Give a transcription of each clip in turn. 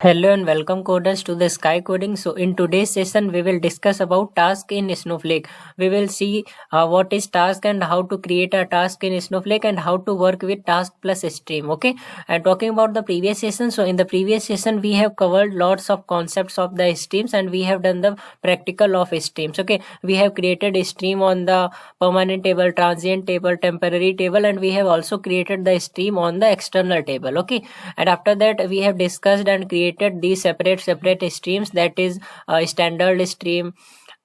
Hello and welcome coders to the Sky Coding. So in today's session we will discuss about task in Snowflake. We will see what is task and how to create a task in Snowflake and how to work with task plus stream. Okay, and talking about the previous session, so in the previous session we have covered lots of concepts of the streams and we have done the practical of streams. Okay, we have created a stream on the permanent table, transient table, temporary table, and we have also created the stream on the external table. Okay, and after that we have discussed and created these separate streams, that is standard stream,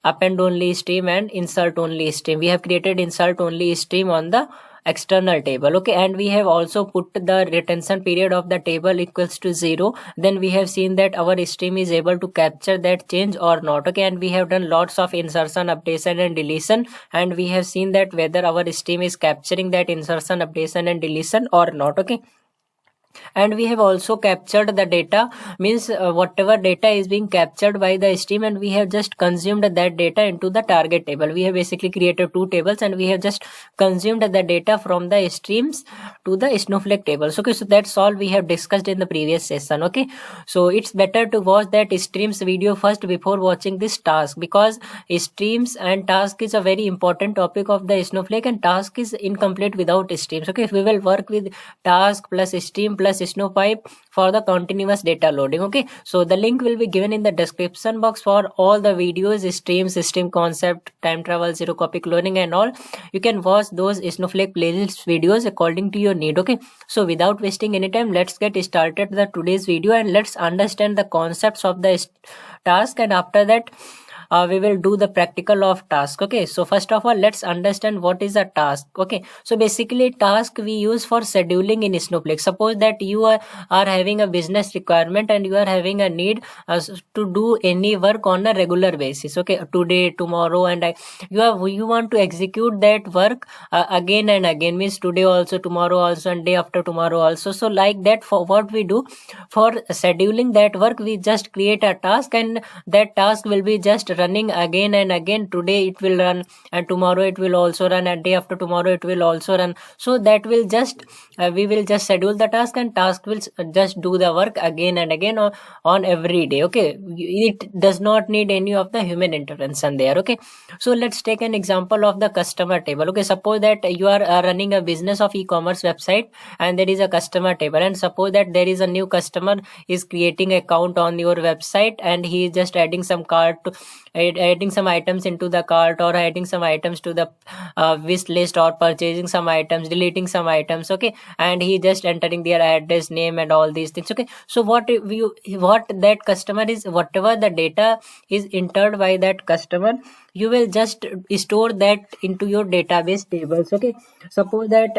append only stream, and insert only stream. We have created insert only stream on the external table. Okay, and we have also put the retention period of the table equals to 0. Then we have seen that our stream is able to capture that change or not. Okay, and we have done lots of insertion, updation, and deletion, and we have seen that whether our stream is capturing that insertion, updation, and deletion or not. Okay, and we have also captured the data, means whatever data is being captured by the stream, and we have just consumed that data into the target table. We have basically created two tables and we have just consumed the data from the streams to the Snowflake tables. Okay, so that's all we have discussed in the previous session. Okay, so it's better to watch that streams video first before watching this task, because streams and task is a very important topic of the Snowflake, and task is incomplete without streams. Okay, if we will work with task plus stream plus snowpipe for the continuous data loading. Okay, so the link will be given in the description box for all the videos, streams, system concept, time travel, zero copy cloning, and all. You can watch those Snowflake playlist videos according to your need. Okay, so without wasting any time, let's get started the today's video and let's understand the concepts of the task, and after that we will do the practical of task. Okay, so first of all, let's understand what is a task. Okay, so basically task we use for scheduling in Snowflake. Suppose that you are having a business requirement and you are having a need to do any work on a regular basis. Okay, today, tomorrow, and you want to execute that work again and again, means today also, tomorrow also, and day after tomorrow also. So like that, for what we do for scheduling that work, we just create a task, and that task will be just running again and again. Today it will run, and tomorrow it will also run, and day after tomorrow it will also run. So that will just we will just schedule the task, and task will just do the work again and again on every day. Okay, it does not need any of the human intervention there. Okay, so let's take an example of the customer table. Okay, suppose that you are running a business of e-commerce website and there is a customer table, and suppose that there is a new customer is creating account on your website and he is just adding some cart to adding some items into the cart, or adding some items to the wish list, or purchasing some items, deleting some items. Okay, and he just entering their address, name, and all these things. Okay, so what that customer is, whatever the data is entered by that customer, you will just store that into your database tables. Okay, suppose that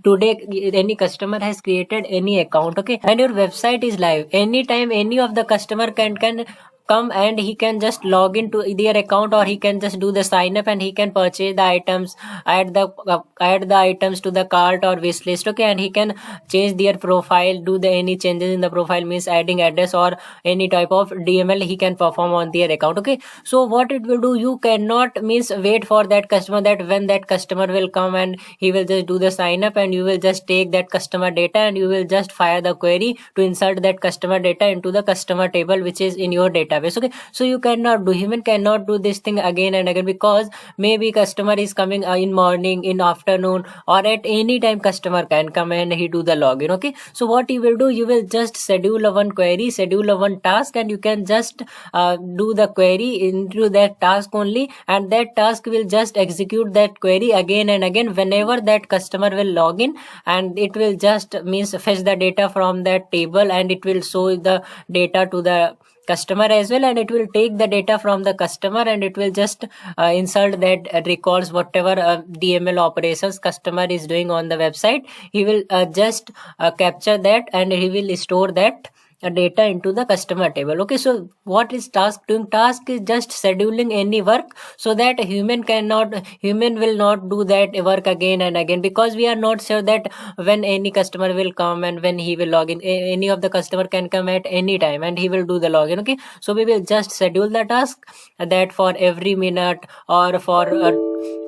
today any customer has created any account. Okay, and your website is live. Anytime any of the customer can come and he can just log into their account, or he can just do the sign up and he can purchase the items, add the items to the cart or wish list. Okay, and he can change their profile, do the any changes in the profile, means adding address or any type of DML he can perform on their account. Okay, so what it will do, you cannot means wait for that customer, that when that customer will come and he will just do the sign up, and you will just take that customer data and you will just fire the query to insert that customer data into the customer table which is in your database. Okay, so human cannot do this thing again and again, because maybe customer is coming in morning, in afternoon, or at any time customer can come and he do the login. Okay, so what you will do, you will just schedule a one query, schedule a one task, and you can just do the query into that task only, and that task will just execute that query again and again whenever that customer will log in, and it will just means fetch the data from that table, and it will show the data to the customer as well, and it will take the data from the customer and it will just insert that records whatever DML operations customer is doing on the website. He will just capture that and he will store that data into the customer table. Okay, so what is task doing? Task is just scheduling any work, so that human will not do that work again and again, because we are not sure that when any customer will come and when he will log in. Any of the customer can come at any time and he will do the login. Okay, so we will just schedule the task that for every minute or for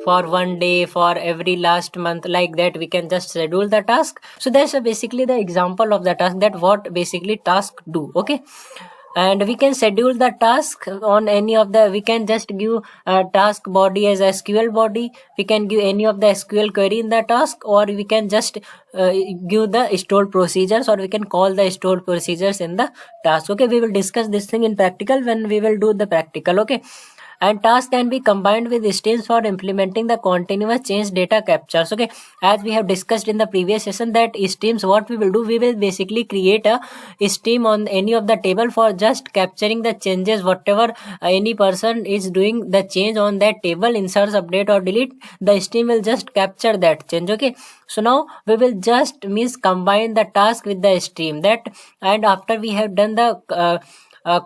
for one day, for every last month, like that we can just schedule the task. So that's basically the example of the task, that what basically task do. Okay, and we can schedule the task on any of the, we can just give a task body as SQL body, we can give any of the SQL query in the task, or we can just give the stored procedures, or we can call the stored procedures in the task. Okay, we will discuss this thing in practical when we will do the practical. Okay, and tasks can be combined with streams for implementing the continuous change data captures. Okay, as we have discussed in the previous session, that streams, what we will do, we will basically create a stream on any of the table for just capturing the changes, whatever any person is doing the change on that table, inserts, update or delete, the stream will just capture that change. Okay, so now we will just means combine the task with the stream, that, and after we have done the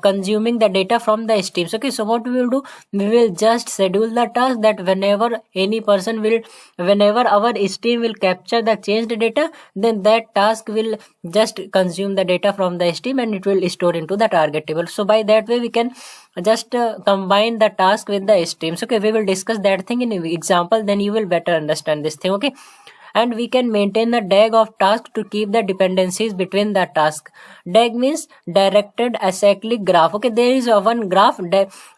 consuming the data from the streams. Okay, so what we will do, we will just schedule the task that whenever any person will, whenever our stream will capture the changed data, then that task will just consume the data from the stream and it will store into the target table. So by that way we can just combine the task with the streams. Okay, we will discuss that thing in example, then you will better understand this thing. Okay, and we can maintain the DAG of task to keep the dependencies between the task. DAG means directed acyclic graph. Okay, there is one graph,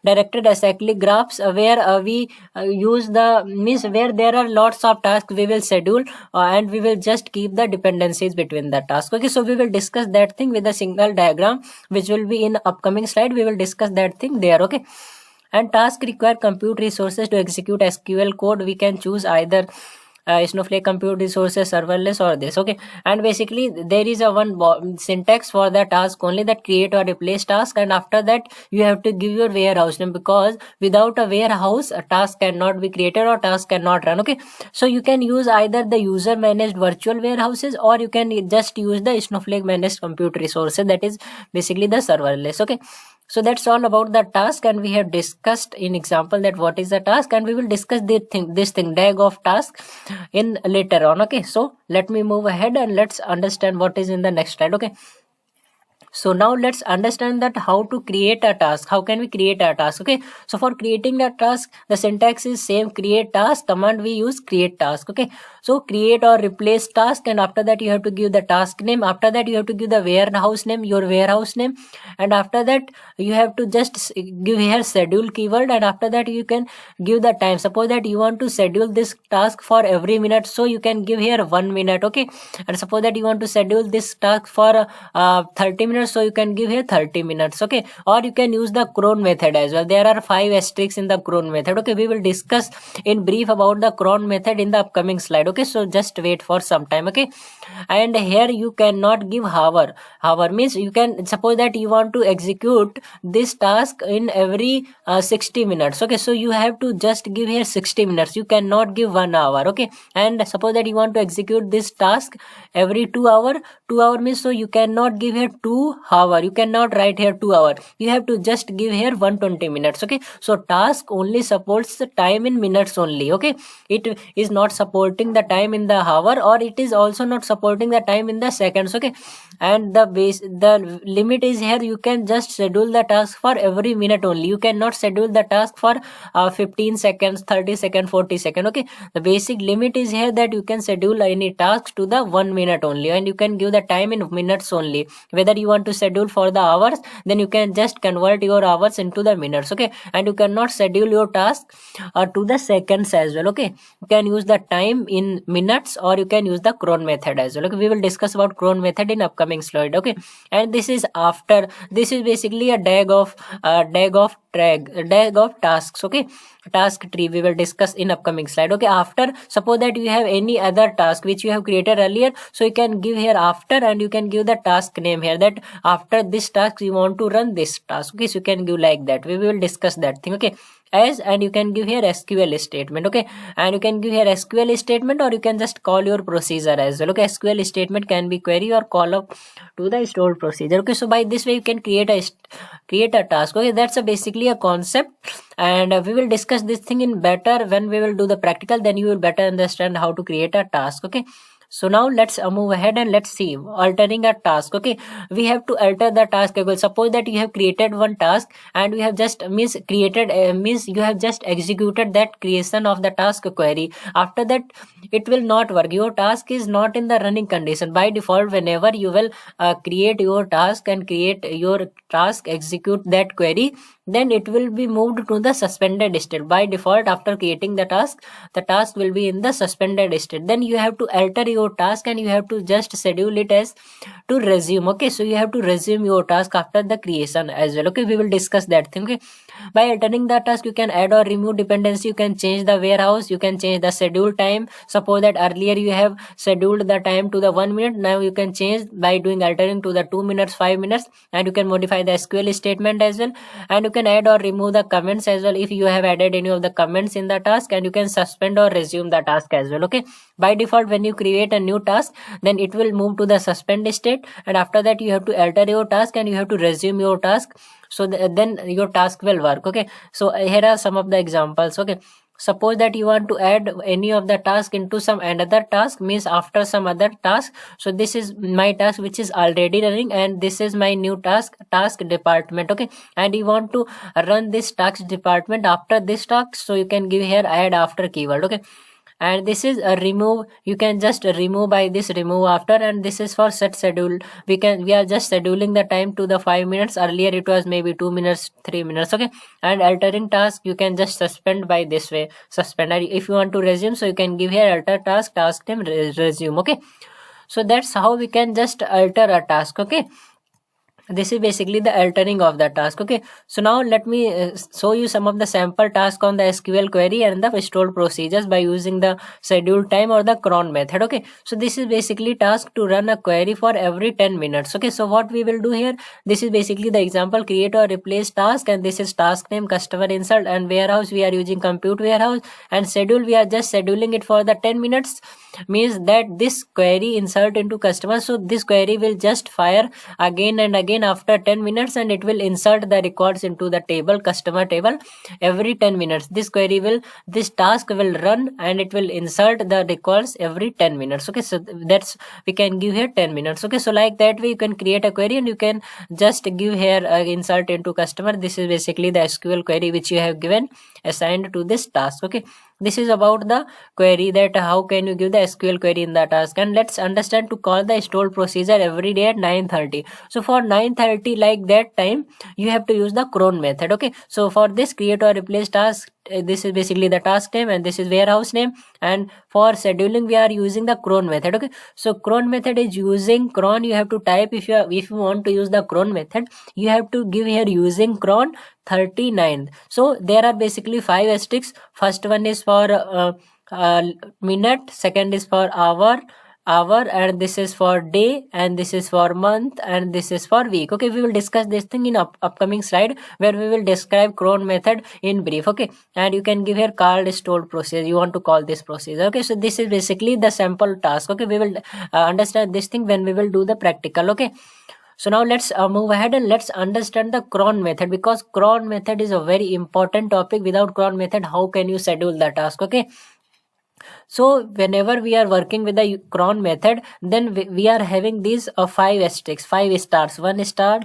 directed acyclic graphs, where we use the, means where there are lots of tasks we will schedule, and we will just keep the dependencies between the tasks. Okay, so we will discuss that thing with a single diagram, which will be in upcoming slide. We will discuss that thing there. Okay, and task require compute resources to execute SQL code. We can choose either Snowflake compute resources, serverless, or this. Okay, and basically there is a one syntax for the task only, that create or replace task, and after that you have to give your warehouse name, because without a warehouse a task cannot be created or task cannot run. Okay, so you can use either the user managed virtual warehouses, or you can just use the Snowflake managed compute resources, that is basically the serverless. Okay, so that's all about the task, and we have discussed in example that what is the task, and we will discuss this thing DAG of task in later on. Okay, so let me move ahead and let's understand what is in the next slide. Okay, so now let's understand that how to create a task, how can we create a task. Okay, so for creating the task, the syntax is same, create task command, we use create task. Okay, so create or replace task, and after that you have to give the task name, after that you have to give the warehouse name, your warehouse name, and after that you have to just give here schedule keyword, and after that you can give the time. Suppose that you want to schedule this task for every minute, so you can give here 1 minute. Okay, and suppose that you want to schedule this task for 30 minutes, so you can give here 30 minutes. Okay, or you can use the Cron method as well. There are 5 asterisks in the Cron method. Okay, we will discuss in brief about the Cron method in the upcoming slide. Okay, so just wait for some time. Okay, and here you cannot give hour. Hour means you can, suppose that you want to execute this task in every 60 minutes. Okay, so you have to just give here 60 minutes, you cannot give 1 hour. Okay, and suppose that you want to execute this task every 2 hour. 2 hour means, so you cannot give here 2 hour, you cannot write here 2 hour, you have to just give here 120 minutes. Okay, so task only supports the time in minutes only. Okay, it is not supporting the time in the hour, or it is also not supporting the time in the seconds. Okay, and the limit is here, you can just schedule the task for every minute only, you cannot schedule the task for 15 seconds, 30 seconds, 40 seconds. Okay, the basic limit is here that you can schedule any task to the 1 minute only, and you can give the time in minutes only. Whether you want to schedule for the hours, then you can just convert your hours into the minutes. Okay, and you cannot schedule your task to the seconds as well. Okay, you can use the time in minutes, or you can use the Cron method as well. Okay, we will discuss about Cron method in upcoming slide. Okay, and this is after, this is basically a DAG of tasks. Okay, task tree we will discuss in upcoming slide. Okay, after, suppose that you have any other task which you have created earlier, so you can give here after, and you can give the task name here, that after this task you want to run this task. Okay, so you can give like that, we will discuss that thing. Okay, as, and you can give here SQL statement. Okay, and you can give here SQL statement, or you can just call your procedure as well. Okay, SQL statement can be query or call up to the stored procedure. Okay, so by this way you can create a task. Okay, that's basically a concept, and we will discuss this thing in better when we will do the practical, then you will better understand how to create a task. Okay, So now let's move ahead and let's see altering a task. Okay, we have to alter the task. Suppose that you have created one task and you have just means you have just executed that creation of the task query. After that it will not work. Your task is not in the running condition. By default, whenever you will create your task and create your task, execute that query, then it will be moved to the suspended state. By default, after creating the task will be in the suspended state. Then you have to alter your task and you have to just schedule it as to resume. Okay, so you have to resume your task after the creation as well. Okay, we will discuss that thing. Okay, by altering the task, you can add or remove dependency, you can change the warehouse, you can change the schedule time. Suppose that earlier you have scheduled the time to the 1 minute, now you can change by doing altering to the 2 minutes, 5 minutes, and you can modify the SQL statement as well, and you can add or remove the comments as well if you have added any of the comments in the task, and you can suspend or resume the task as well. Okay, by default, when you create a new task, then it will move to the suspend state, and after that you have to alter your task and you have to resume your task, so then your task will work. Okay, so here are some of the examples. Okay, suppose that you want to add any of the task into some another task, means after some other task. So this is my task which is already running, and this is my new task department. Okay, and you want to run this task department after this task, so you can give here add after keyword. Okay, and this is a remove, you can just remove by this remove after, and this is for set schedule. We are just scheduling the time to the 5 minutes. Earlier it was maybe 2 minutes, 3 minutes. Okay, and altering task, you can just suspend by this way, suspend. And if you want to resume, so you can give here alter task name resume. Okay, so that's how we can just alter a task. Okay, this is basically the altering of the task. Okay, so now let me show you some of the sample tasks on the SQL query and the stored procedures by using the schedule time or the cron method. Okay, so this is basically task to run a query for every 10 minutes. Okay, so what we will do here, this is basically the example, create or replace task, and this is task name, customer insert, and warehouse we are using compute warehouse, and schedule we are just scheduling it for the 10 minutes, means that this query insert into customer. So this query will just fire again and again after 10 minutes, and it will insert the records into the table, customer table, every 10 minutes. This task will run and it will insert the records every 10 minutes. Okay, so that's, we can give here 10 minutes. Okay, so like that way you can create a query and you can just give here insert into customer. This is basically the SQL query which you have given assigned to this task. Okay, this is about the query, that how can you give the SQL query in the task. And let's understand to call the stored procedure every day at 9:30. So for 9:30, like that time, you have to use the cron method. Okay, so for this create or replace task, this is basically the task name and this is warehouse name, and for scheduling we are using the cron method. Okay, so cron method is using cron. You have to type, if you want to use the cron method, you have to give here using cron 39. So there are basically 5 asterisks. First one is for minute, second is for hour, and this is for day, and this is for month, and this is for week. Okay, we will discuss this thing in upcoming slide where we will describe cron method in brief. Okay, and you can give here called stored procedure, you want to call this procedure. Okay, so this is basically the sample task. Okay, we will understand this thing when we will do the practical. Okay, so now let's move ahead and let's understand the cron method, because cron method is a very important topic. Without cron method, how can you schedule the task? Okay, so whenever we are working with the cron method, then we are having these 5 asterisks, 5 stars, 1 star,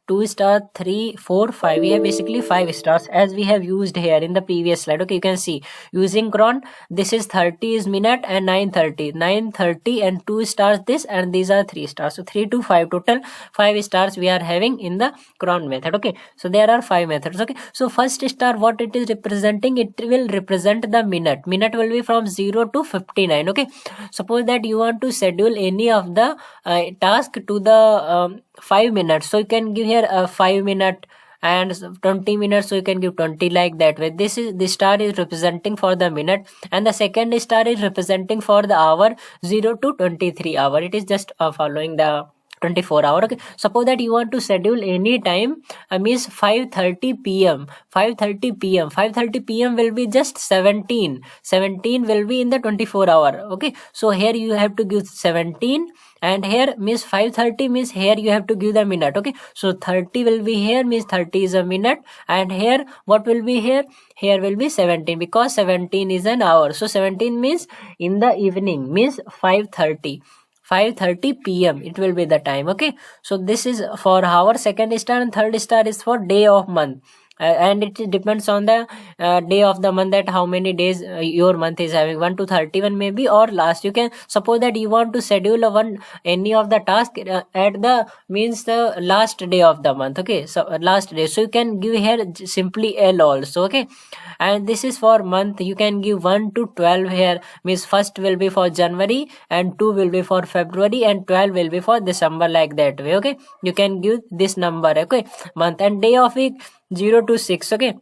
2 star, 3, 4, 5. We have basically 5 stars as we have used here in the previous slide. Okay, you can see using cron, this is 30 is minute and 9:30 and 2 stars this, and these are 3 stars. So 3 to 5, total 5 stars we are having in the cron method. Okay, so there are 5 methods. Okay, so first star, what it is representing, it will represent the minute. Minute will be from 0 to 59. Okay, suppose that you want to schedule any of the task to the 5 minutes, so you can give here a 5 minute, and 20 minutes, so you can give 20, like that way. This star is representing for the minute, and the second star is representing for the hour, 0 to 23 hour. It is just following the 24 hour. Okay, suppose that you want to schedule any time, means 5:30 p.m. 5:30 p.m. will be just 17 will be in the 24 hour. Okay, so here you have to give 17, and here means 5:30 means here you have to give the minute. Okay, so 30 will be here, means 30 is a minute, and here what will be here? Here will be 17, because 17 is an hour. So 17 means in the evening, means 5:30 p.m. it will be the time. Okay, so this is for hour. Second star and third star is for day of month. And it depends on the day of the month, that how many days your month is having, 1 to 31 maybe, or last. You can suppose that you want to schedule any of the task at the means the last day of the month. Okay, so last day, so you can give here simply L also. Okay, and this is for month. You can give 1 to 12 here, means first will be for January and 2 will be for February and 12 will be for December, like that way. Okay, you can give this number. Okay, month and day of week 0 to 6. Okay,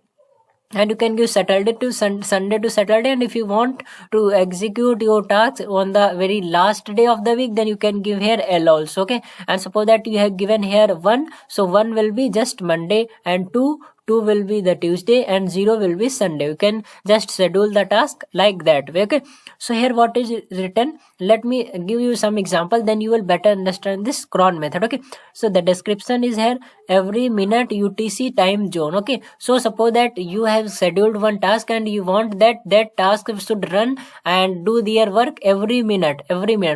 and you can give Saturday to Sunday to Saturday. And if you want to execute your tasks on the very last day of the week, then you can give here L also. Okay, and suppose that you have given here 1, so 1 will be just Monday, and 2 will be the Tuesday, and 0 will be Sunday. You can just schedule the task like that way. Okay, so here what is written, let me give you some example, then you will better understand this cron method. Okay, so the description is here, every minute UTC time zone. Okay, so suppose that you have scheduled one task and you want that task should run and do their work every minute.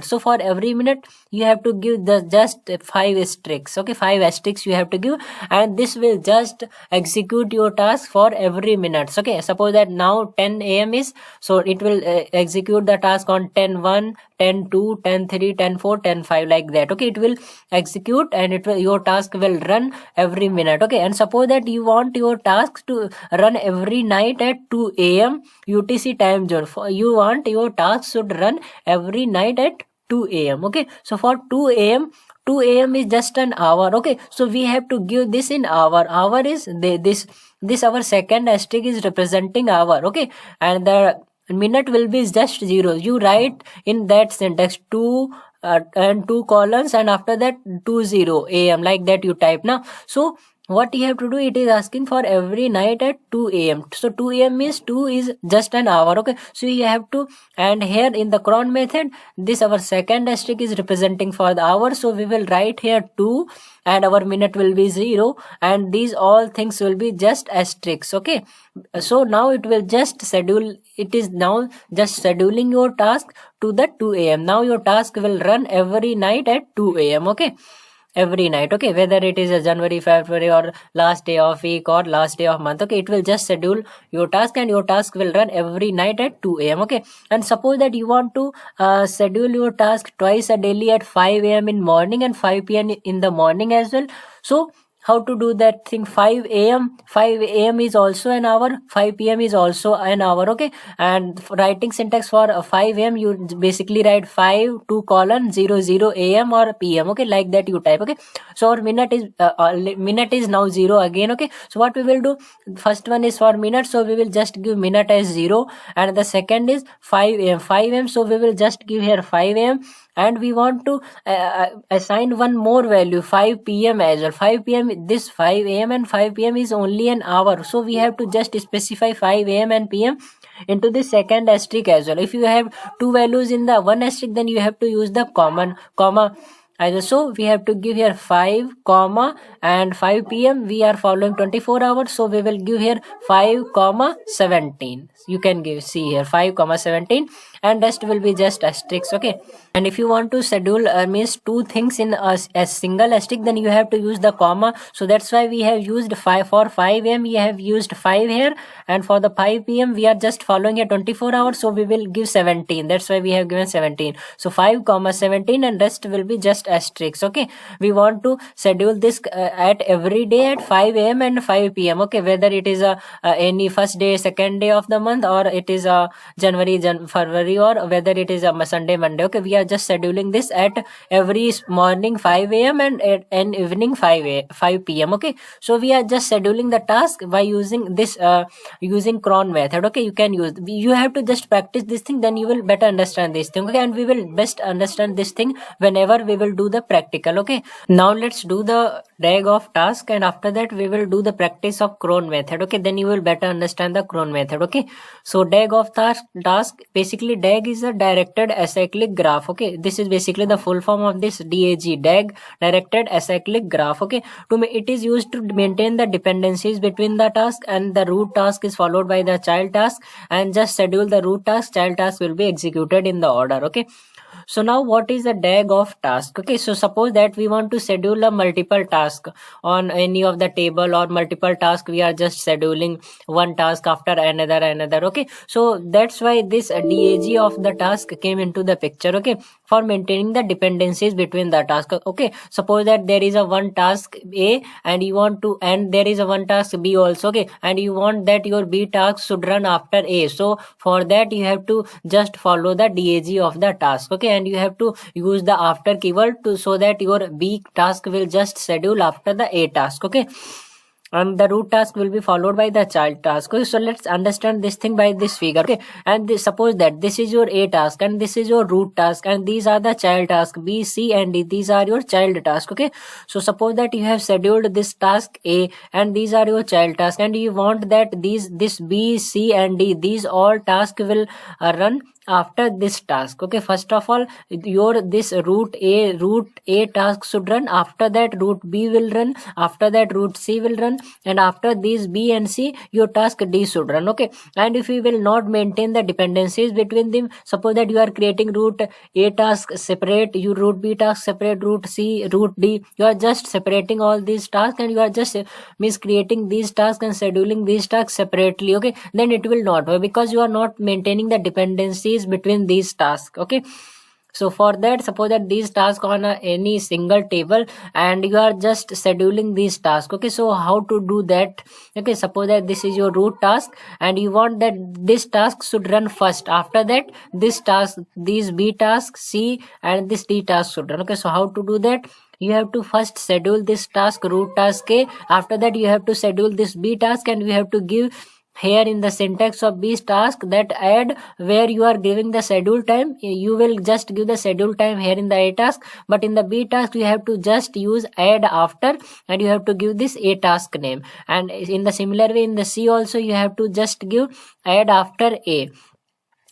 So for every minute you have to give the just 5 asterisks. Okay, 5 asterisks you have to give, and this will just execute your task for every minute. Okay, suppose that now 10 a.m. is, so it will execute the task on 10:1, 10:2, 10:3, 10:4, 10:5, like that. Okay, it will execute, and your task will run every minute. Okay, and suppose that you want your task to run every night at 2 a.m. UTC time zone. You want your task should run every night at 2 a.m. Okay, so for 2 a.m. 2 a.m. is just an hour. Okay, so we have to give this in hour. Hour is this our second asterisk is representing hour. Okay, and the minute will be just 0. You write in that syntax 2 and 2 columns, and after that 20 a.m. like that you type now. So what you have to do, it is asking for every night at 2 a.m. So 2 a.m. means 2 is just an hour. Okay, so you have to, and here in the cron method, this our second asterisk is representing for the hour. So we will write here 2 and our minute will be 0, and these all things will be just asterisks. Okay, so now it will just schedule, it is now just scheduling your task to the 2 a.m. Now your task will run every night at 2 a.m. Okay, every night. Okay, whether it is a January, February, or last day of week or last day of month. Okay, it will just schedule your task, and your task will run every night at 2 a.m. Okay, and suppose that you want to schedule your task twice a daily at 5 a.m. in morning and 5 p.m. in the morning as well. So how to do that thing? 5 a.m. is also an hour, 5 p.m. is also an hour. Okay, and writing syntax for 5 a.m. you basically write 5 2 colon 00 a.m. or p.m. Okay, like that you type. Okay, so our minute is now 0 again. Okay, so what we will do, first one is for minute, so we will just give minute as 0, and the second is 5 a.m. so we will just give here 5 a.m. and we want to assign one more value, 5 p.m. as well. 5 p.m. this 5 a.m. and 5 p.m. is only an hour, so we have to just specify 5 a.m. and p.m. into the second asterisk as well. If you have two values in the one asterisk, then you have to use the comma. So we have to give here 5 comma and 5 p.m. we are following 24 hours, so we will give here 5 comma 17. You can see here 5 comma 17, and rest will be just asterisks. Okay, and if you want to schedule means two things in a single asterisk, then you have to use the comma. So that's why we have used 5 for 5 a.m. we have used 5 here, and for the 5 p.m. we are just following here 24 hours, so we will give 17. That's why we have given 17. So 5 comma 17, and rest will be just asterisks. Okay, we want to schedule this at every day at 5 a.m. and 5 p.m. Okay, whether it is any first day, second day of the month, or it is January, February, or whether it is Sunday, Monday. Okay, we are just scheduling this at every morning 5 a.m. and evening 5 p.m. Okay, so we are just scheduling the task by using this using cron method. Okay, you have to just practice this thing, then you will better understand this thing. Okay, and we will best understand this thing whenever we will do the practical. Okay, now let's do the DAG of task, and after that we will do the practice of Cron method. Okay, then you will better understand the Cron method. Okay, so DAG of task, basically DAG is a directed acyclic graph. Okay, this is basically the full form of this DAG, directed acyclic graph. Okay, it is used to maintain the dependencies between the task, and the root task is followed by the child task, and just schedule the root task, child task will be executed in the order. Okay, so now what is the DAG of task? Okay, so suppose that we want to schedule a multiple task on any of the table, or multiple task we are just scheduling one task after another. Okay, so that's why this DAG of the task came into the picture. Okay, for maintaining the dependencies between the task. Okay, suppose that there is a one task A and you want to, and there is a one task B also. Okay, and you want that your B task should run after A. So for that you have to just follow the DAG of the task. Okay, and you have to use the after keyword to, so that your B task will just schedule after the A task. Okay, and the root task will be followed by the child task. Okay, so let's understand this thing by this figure. Okay, and suppose that this is your A task and this is your root task, and these are the child task B, C and D. These are your child task. Okay, so suppose that you have scheduled this task A and these are your child task, and you want that this B, C and D, these all tasks will run after this task. Okay, first of all your this root A task should run, after that root B will run, after that root C will run, and after these B and C your task D should run. Okay, and if you will not maintain the dependencies between them, suppose that you are creating root A task separate, you root B task separate, root C, root D, you are just separating all these tasks, and you are just creating these tasks and scheduling these tasks separately. Okay, then it will not work, because you are not maintaining the dependencies between these tasks. Okay, so for that, suppose that these tasks on any single table and you are just scheduling these tasks. Okay, so how to do that? Okay, suppose that this is your root task and you want that this task should run first, after that this task, these B task, C and this D task should run. Okay, so how to do that? You have to first schedule this task root task A, after that you have to schedule this B task, and you have to give here in the syntax of B task that add, where you are giving the schedule time, you will just give the schedule time here in the A task, but in the B task you have to just use add after, and you have to give this A task name, and in the similar way in the C also you have to just give add after A.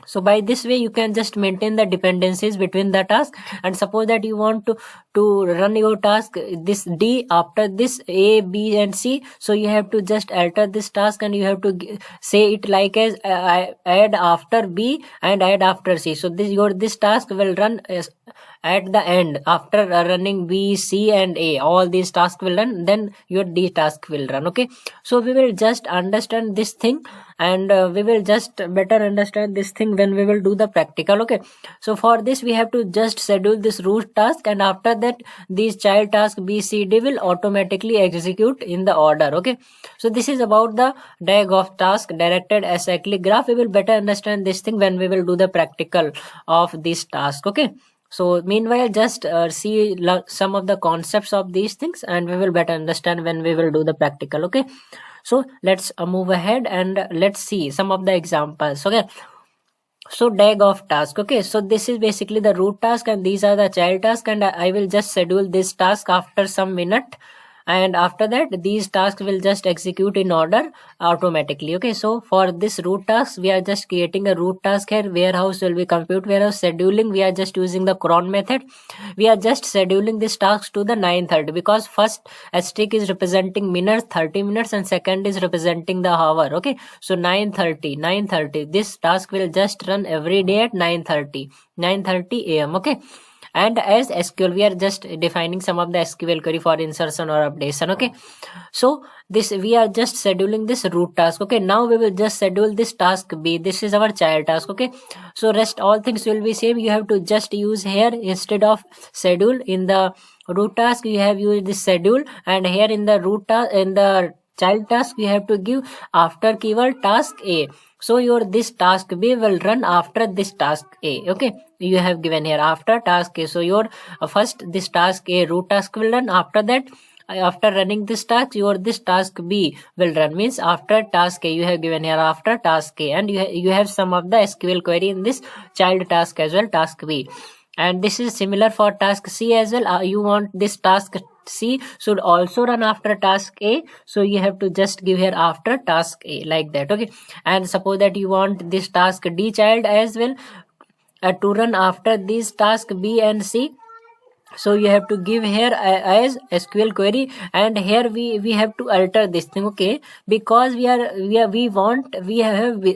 So by this way you can just maintain the dependencies between the task. And suppose that you want to run your task this D after this A, B and C, so you have to just alter this task and you have to say it like as add after B and add after C. So this task will run at the end after running B, C and A. All these tasks will run, then your D task will run. Okay, so we will just understand this thing, and we will just better understand this thing when we will do the practical. Okay, so for this we have to just schedule this root task, and after that these child task B, C, D will automatically execute in the order. Okay, so this is about the DAG of task, directed acyclic graph. We will better understand this thing when we will do the practical of this task. Okay, so meanwhile just see some of the concepts of these things, and we will better understand when we will do the practical. Okay, so let's move ahead and let's see some of the examples. Okay, so DAG of task. Okay, so this is basically the root task and these are the child task, and I will just schedule this task after some minute, and after that these tasks will just execute in order automatically. Okay, so for this root task we are just creating a root task here. Warehouse will be compute warehouse. Scheduling, we are just using the cron method. We are just scheduling this task to the 9:30, because first asterisk is representing minutes, 30 minutes, and second is representing the hour. Okay, so 9:30 this task will just run every day at 9:30 a.m. Okay, and as SQL we are just defining some of the SQL query for insertion or updation. Okay, so this we are just scheduling this root task. Okay, now we will just schedule this task B. This is our child task. Okay, so rest all things will be same. You have to just use here, instead of schedule in the root task you have used this schedule, and here in the root task, in the child task you have to give after keyword task A. So your this task B will run after this task A. Okay, you have given here after task A. So your first this task A root task will run, after that after running this task your this task B will run, means after task A. You have given here after task A, and you have some of the SQL query in this child task as well, task B. And this is similar for task C as well. You want this task C should also run after task A, so you have to just give here after task A, like that. Okay, and suppose that you want this task D child as well to run after these task B and C, so you have to give here as SQL query, and here we have to alter this thing. Okay, because we have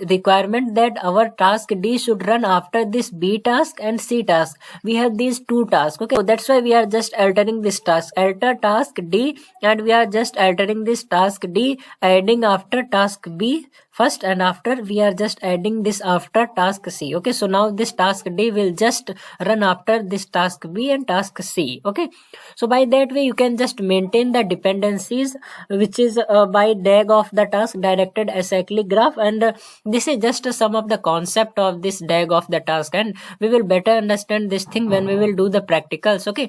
requirement that our task D should run after this B task and C task. We have these two tasks. Okay, so that's why we are just altering this task, alter task D, and we are just altering this task D, adding after task B first, and after we are just adding this after task C. Okay, so now this task D will just run after this task B and task C. Okay, so by that way you can just maintain the dependencies, which is by DAG of the task, directed acyclic graph, and this is just some of the concept of this DAG of the task, and we will better understand this thing when we will do the practicals. Okay,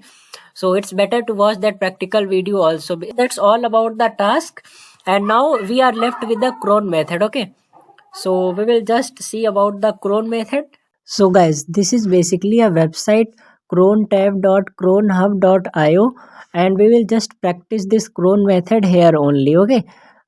so it's better to watch that practical video also. That's all about the task, and now we are left with the cron method. Okay, so we will just see about the cron method. So guys, this is basically a website, crontab.cronhub.io, and we will just practice this cron method here only. Okay,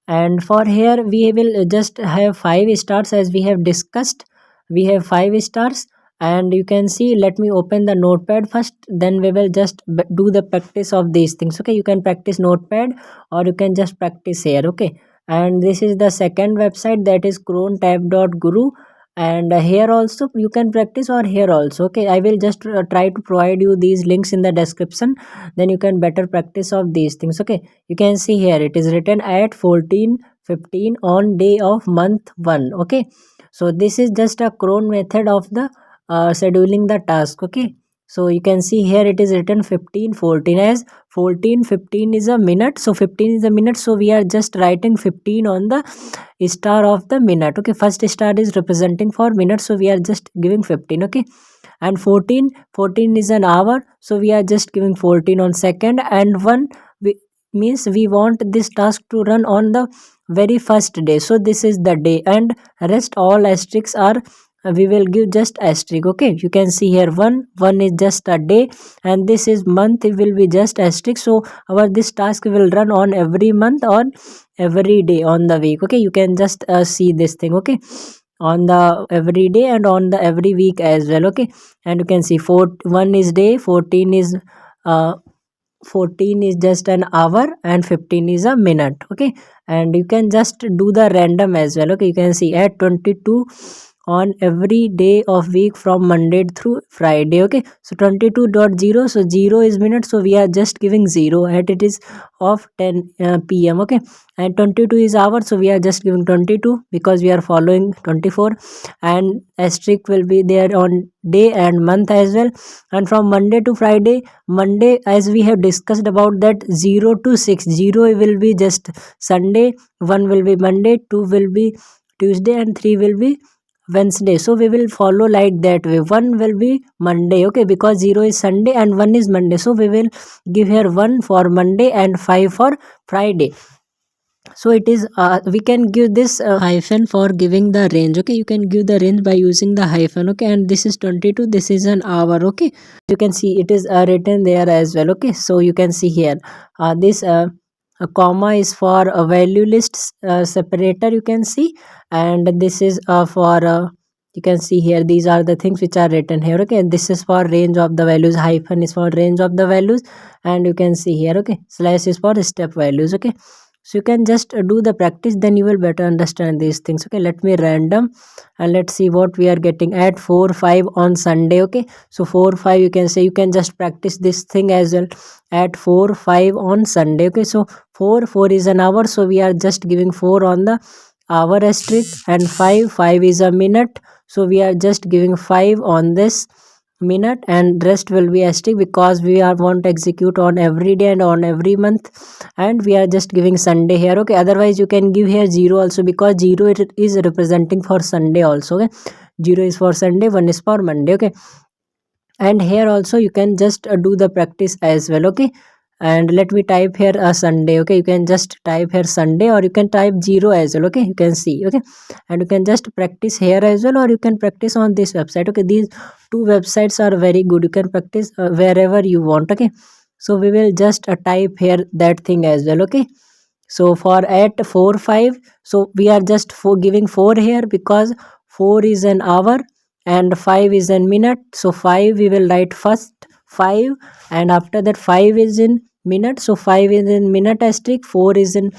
and for here we will just have 5 stars, as we have discussed. We have 5 stars, and you can see, let me open the notepad first, then we will just do the practice of these things. Okay, you can practice notepad or you can just practice here. Okay, and this is the second website, that is crontab.guru, and here also you can practice, or here also. Okay, I will just try to provide you these links in the description, then you can better practice of these things. Okay, you can see here it is written at 14:15 on day of month 1. Okay, so this is just a cron method of the scheduling the task. Okay, so you can see here it is written 15:14, as 14:15 is a minute, so 15 is a minute, so we are just writing 15 on the star of the minute. Okay, first star is representing for minute, so we are just giving 15. Okay, and 14 is an hour, so we are just giving 14 on second, and 1 means we want this task to run on the very first day, so this is the day, and rest all asterisks are we will give just asterisk. Okay, you can see here 1 is just a day, and this is month, it will be just asterisk, so our this task will run on every month or every day on the week. Okay, you can just see this thing. Okay, on the every day and on the every week as well. Okay, and you can see 1 is day, 14 is just an hour, and 15 is a minute. Okay, and you can just do the random as well. Okay, you can see at 22 on every day of week from Monday through Friday. Okay, so 22.0, so 0 is minute, so we are just giving 0 at it is of 10 p.m. Okay, and 22 is hour, so we are just giving 22 because we are following 24, and asterisk will be there on day and month as well. And from Monday to Friday, Monday, as we have discussed about that, 0 to 6, 0 will be just Sunday, 1 will be Monday, 2 will be Tuesday, and 3 will be Wednesday. So we will follow like that way. 1 will be Monday. Okay, because 0 is Sunday and 1 is Monday, so we will give here 1 for Monday and 5 for Friday. So it is we can give this hyphen for giving the range. Okay, you can give the range by using the hyphen. Okay, and this is 22, this is an hour. Okay, you can see it is written there as well. Okay, so you can see here this a comma is for a value list separator, you can see, and this is for you can see here these are the things which are written here. Okay, and this is for range of the values, hyphen is for range of the values, and you can see here. Okay, slash is for step values. Okay, so you can just do the practice, then you will better understand these things. Okay, let me random, and let's see what we are getting at 4:5 on Sunday. Okay, so 4:5, you can say, you can just practice this thing as well at 4:5 on Sunday. Okay, so 4 is an hour, so we are just giving 4 on the hour asterisk, and 5 is a minute, so we are just giving 5 on this minute, and rest will be asterisk because we are want to execute on every day and on every month, and we are just giving Sunday here. Okay, otherwise you can give here 0 also, because 0 it is representing for Sunday also. Okay, 0 is for Sunday, 1 is for Monday. Okay, and here also you can just do the practice as well. Okay, and let me type here a Sunday. Okay, you can just type here Sunday, or you can type 0 as well. Okay, you can see. Okay, and you can just practice here as well, or you can practice on this website. Okay, these two websites are very good, you can practice wherever you want. Okay, so we will just type here that thing as well. Okay, so for at 4 5, so we are just for giving 4 here because 4 is an hour and 5 is a minute. So 5 we will write first 5, and after that 5 is in minute, so 5 is in minute asterisk, 4 is in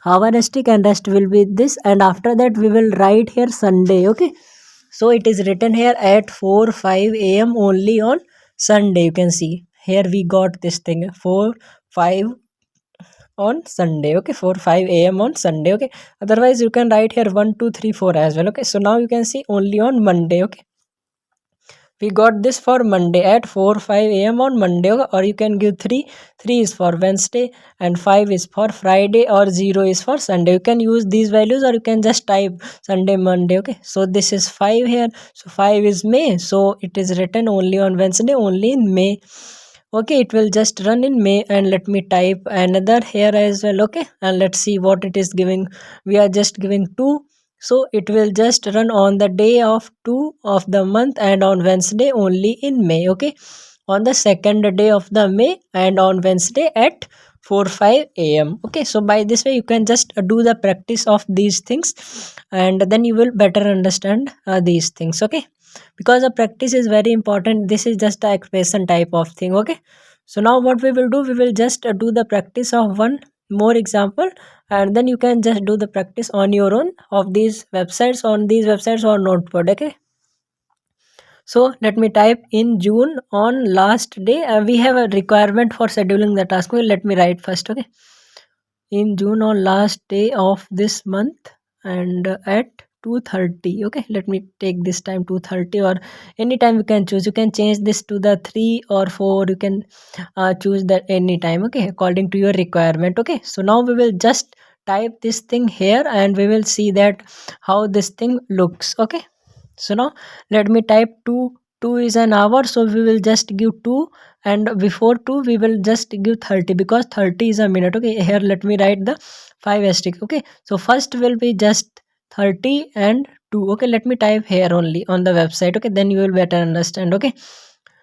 hour asterisk, and rest will be this. And after that we will write here Sunday. Okay, so it is written here at 4 5 a.m. only on Sunday. You can see here we got this thing 4 5 on Sunday. Okay, 4 5 a.m. on Sunday. Okay, otherwise you can write here 1 2 3 4 as well. Okay, so now you can see only on Monday. Okay, we got this for Monday at 4 5 a.m. on Monday. Okay? Or you can give 3 is for Wednesday, and 5 is for Friday, or 0 is for Sunday. You can use these values, or you can just type Sunday Monday. Okay, so this is 5 here, so 5 is May, so it is written only on Wednesday, only in May. Okay, it will just run in May. And let me type another here as well. Okay, and let's see what it is giving. We are just giving 2, so it will just run on the day of 2 of the month, and on Wednesday only in May. Okay, on the second day of the May, and on Wednesday at 4 5 a.m. Okay, so by this way you can just do the practice of these things, and then you will better understand these things. Okay, because the practice is very important. This is just a expression type of thing. Okay, so now what we will do, we will just do the practice of one more example, and then you can just do the practice on your own of these websites, or notepad. Okay, so let me type in June on last day. We have a requirement for scheduling the task. Well, let me write first. Okay, in June on last day of this month, and at 2:30. Okay, let me take this time 2:30, or anytime you can choose. You can change this to the 3 or 4. You can choose that anytime. Okay, according to your requirement. Okay, so now we will just type this thing here, and we will see that how this thing looks. Okay, so now let me type 2. 2 is an hour, so we will just give 2, and before 2 we will just give 30, because 30 is a minute. Okay, here let me write the 5 asterisk. Okay, so first will be just 30 and 2. Okay, let me type here only on the website. Okay, then you will better understand. Okay,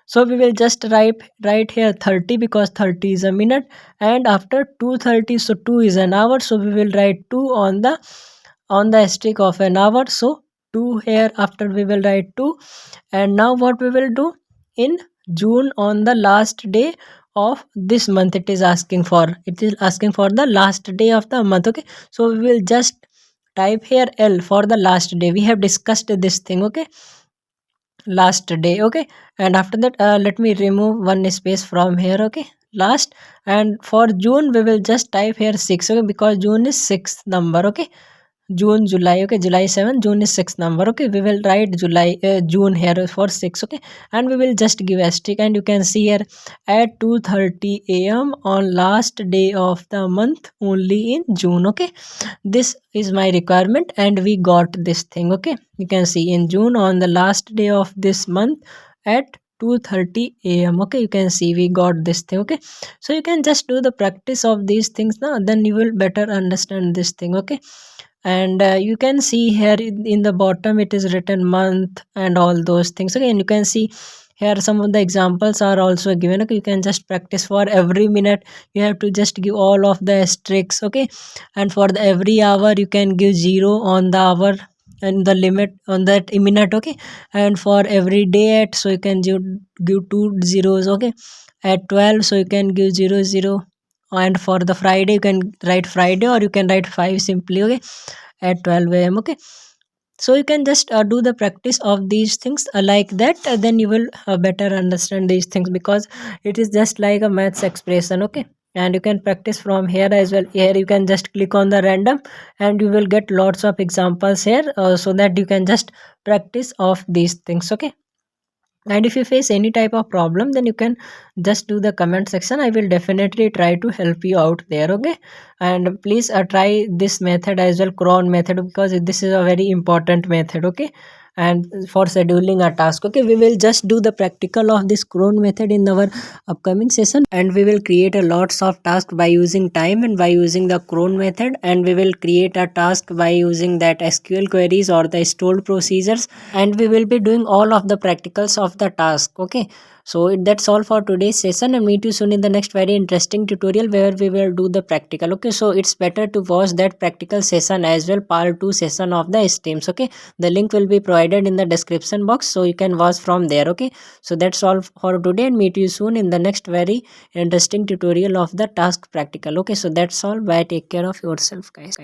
so we will just write here 30, because 30 is a minute, and after 2:30, so 2 is an hour, so we will write 2 on the asterisk of an hour. So 2 here, after we will write 2. And now what we will do, in June on the last day of this month, it is asking for the last day of the month. Okay, so we will just type here L for the last day. We have discussed this thing. Okay, last day. Okay, and after that let me remove one space from here. Okay, last. And for June we will just type here 6. Okay, because June is 6th number. Okay, June, July. Okay, July 7, June is 6th number. Okay, we will write June here for 6. Okay, and we will just give asterisk, and you can see here at 2:30 a.m. on last day of the month, only in June. Okay, this is my requirement, and we got this thing. Okay, you can see in June on the last day of this month at 2:30 a.m. Okay, you can see we got this thing. Okay, so you can just do the practice of these things now, then you will better understand this thing. Okay, and you can see here in the bottom it is written month and all those things. Okay, and you can see here some of the examples are also given. Okay, you can just practice. For every minute you have to just give all of the asterisks. Okay, and for the every hour you can give 0 on the hour and the limit on that minute. Okay, and for every day at, so you can give 2 zeros. Okay, at 12, so you can give 0 0. And for the Friday you can write Friday, or you can write 5 simply. Okay, at 12 a.m. Okay, so you can just do the practice of these things like that. Then you will better understand these things, because it is just like a maths expression. Okay, and you can practice from here as well. Here you can just click on the random, and you will get lots of examples here, so that you can just practice of these things. Okay, and if you face any type of problem, then you can just do the comment section. I will definitely try to help you out there. Okay, and please try this method as well, Cron method, because this is a very important method. Okay, and for scheduling a task. Okay, we will just do the practical of this Cron method in our upcoming session, and we will create a lots of tasks by using time and by using the Cron method, and we will create a task by using that SQL queries or the stored procedures, and we will be doing all of the practicals of the task. Okay, So that's all for today's session, and meet you soon in the next very interesting tutorial where we will do the practical. Okay, so it's better to watch that practical session as well, part 2 session of the streams. Okay, the link will be provided in the description box, so you can watch from there. Okay, so that's all for today, and meet you soon in the next very interesting tutorial of the task practical. Okay, so that's all. Bye, take care of yourself, guys.